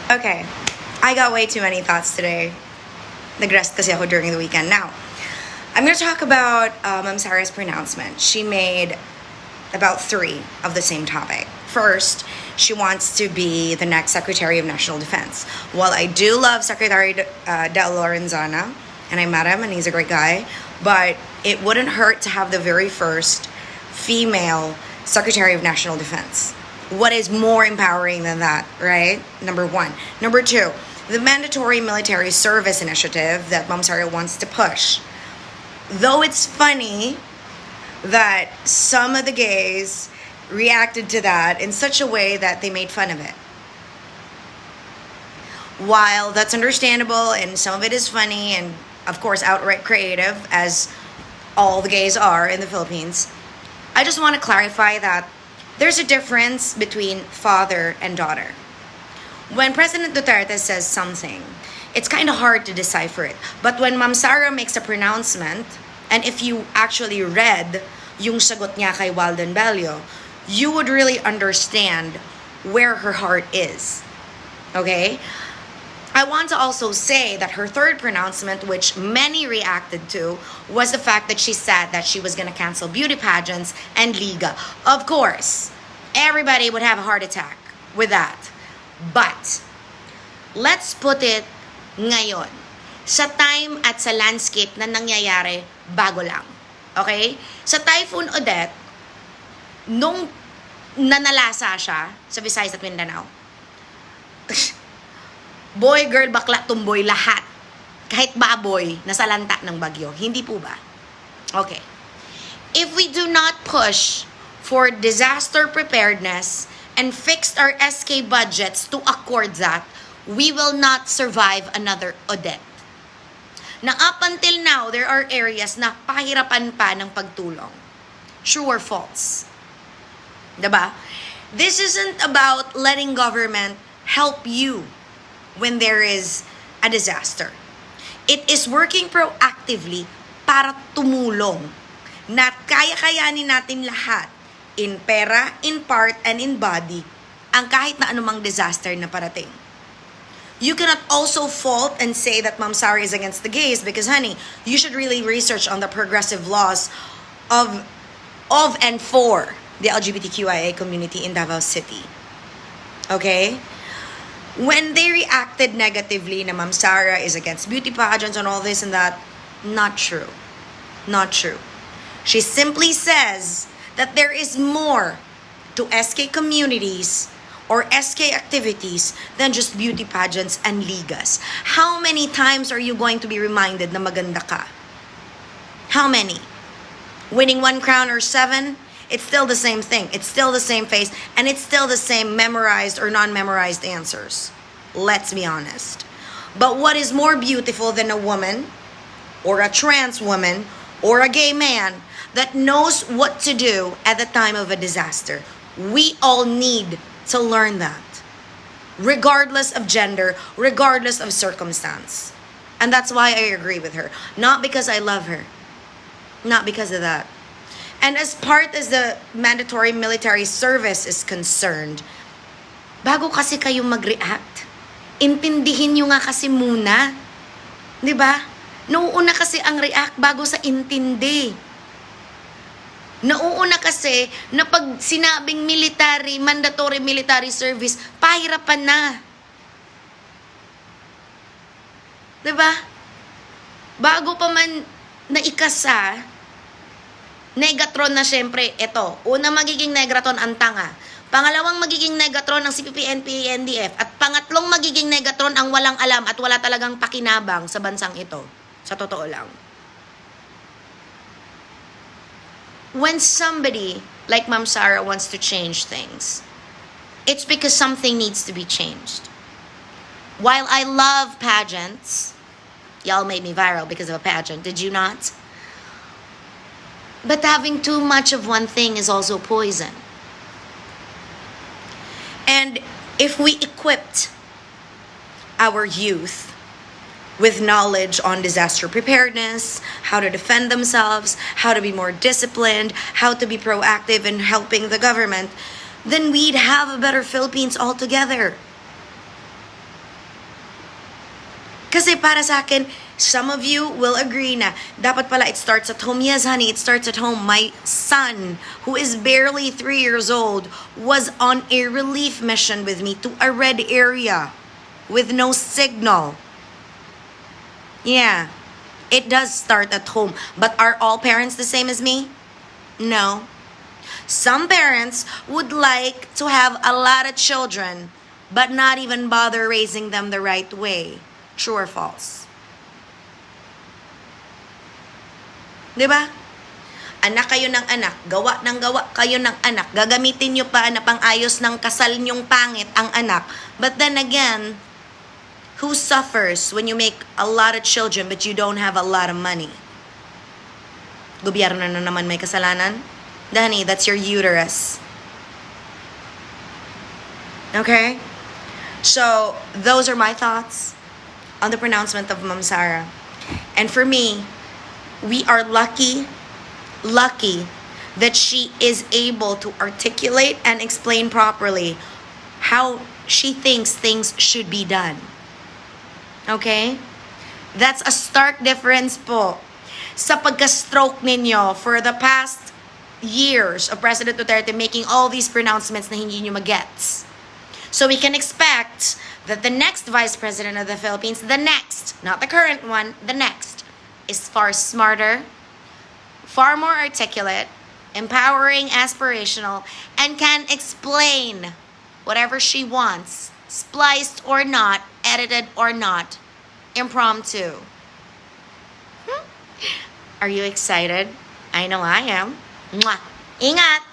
Okay, I got way too many thoughts today. Nag-rest kasi ako during the weekend. Now, I'm going to talk about Ma'am Sara's pronouncement. She made about 3 of the same topic. First, she wants to be the next Secretary of National Defense. While I do love Secretary Del Lorenzana, and I met him and he's a great guy, but it wouldn't hurt to have the very first female Secretary of National Defense. What is more empowering than that, right? Number 1. Number 2, the mandatory military service initiative that Ma'am Sara wants to push. Though it's funny that some of the gays reacted to that in such a way that they made fun of it. While that's understandable and some of it is funny and of course outright creative, as all the gays are in the Philippines, I just want to clarify that there's a difference between father and daughter. When President Duterte says something, it's kind of hard to decipher it. But when Ma'am Sara makes a pronouncement, and if you actually read yung sagot niya kay Walden Bello, you would really understand where her heart is. Okay? I want to also say that her third pronouncement, which many reacted to, was the fact that she said that she was going to cancel beauty pageants and Liga. Of course, everybody would have a heart attack with that. But, let's put it ngayon. Sa time at sa landscape na nangyayari, bago lang. Okay? Sa Typhoon Odette, nung nanalasa siya sa Visayas at Mindanao, boy, girl, bakla, tumboy, lahat. Kahit baboy, nasalanta ng bagyo. Hindi po ba? Okay. If we do not push for disaster preparedness and fix our SK budgets to accord that, we will not survive another Odette. Na up until now, there are areas na pahirapan pa ng pagtulong. True or false? Diba? This isn't about letting government help you when there is a disaster. It is working proactively para tumulong na kaya-kayanin natin lahat in pera, in part, and in body ang kahit na anumang disaster na parating. You cannot also fault and say that Ma'am Sara is against the gays because, honey, you should really research on the progressive laws of and for the LGBTQIA community in Davao City. Okay? When they reacted negatively na Ma'am Sara is against beauty pageants and all this and that, not true. Not true. She simply says that there is more to SK communities or SK activities than just beauty pageants and ligas. How many times are you going to be reminded na maganda ka? How many? Winning 1 crown or 7? It's still the same thing. It's still the same face. And it's still the same memorized or non-memorized answers. Let's be honest. But what is more beautiful than a woman or a trans woman or a gay man that knows what to do at the time of a disaster? We all need to learn that. Regardless of gender, regardless of circumstance. And that's why I agree with her. Not because I love her. Not because of that. And as part as the mandatory military service is concerned, bago kasi kayo mag-react, intindihin nyo nga kasi muna. Diba? Nauuna kasi ang react bago sa intindi. Nauuna kasi na pag sinabing military, mandatory military service, pahirapan na. Diba? Bago pa man naikasa, negatron na syempre, ito. Una magiging negatron ang tanga. Pangalawang magiging negatron ang CPP-NPA, NDF. At pangatlong magiging negatron ang walang alam at wala talagang pakinabang sa bansang ito. Sa totoo lang. When somebody like Ma'am Sara wants to change things, it's because something needs to be changed. While I love pageants, y'all made me viral because of a pageant, did you not? But having too much of one thing is also poison. And if we equipped our youth with knowledge on disaster preparedness, how to defend themselves, how to be more disciplined, how to be proactive in helping the government, then we'd have a better Philippines altogether. Kasi para sa akin, some of you will agree na dapat pala it starts at home. Yes, honey, it starts at home. My son, who is barely 3 years old, was on a relief mission with me to a red area with no signal. Yeah, it does start at home. But are all parents the same as me? No. Some parents would like to have a lot of children but not even bother raising them the right way. True or false? Diba? Anak kayo ng anak, gawa kayo ng anak, gagamitin nyo pa na pang-ayos ng kasal nyong pangit ang anak. But then again, who suffers when you make a lot of children but you don't have a lot of money? Gobyerno na naman may kasalanan? Danny, that's your uterus. Okay? So, those are my thoughts on the pronouncement of Ma'am Sara. And for me, we are lucky that she is able to articulate and explain properly how she thinks things should be done. Okay? That's a stark difference po sa pagka-stroke ninyo for the past years of President Duterte making all these pronouncements na hindi nyo magets. So we can expect that the next Vice President of the Philippines, the next, not the current one, the next, is far smarter, far more articulate, empowering, aspirational, and can explain whatever she wants, spliced or not, edited or not, impromptu. Are you excited? I know I am. Mwah. Ingat!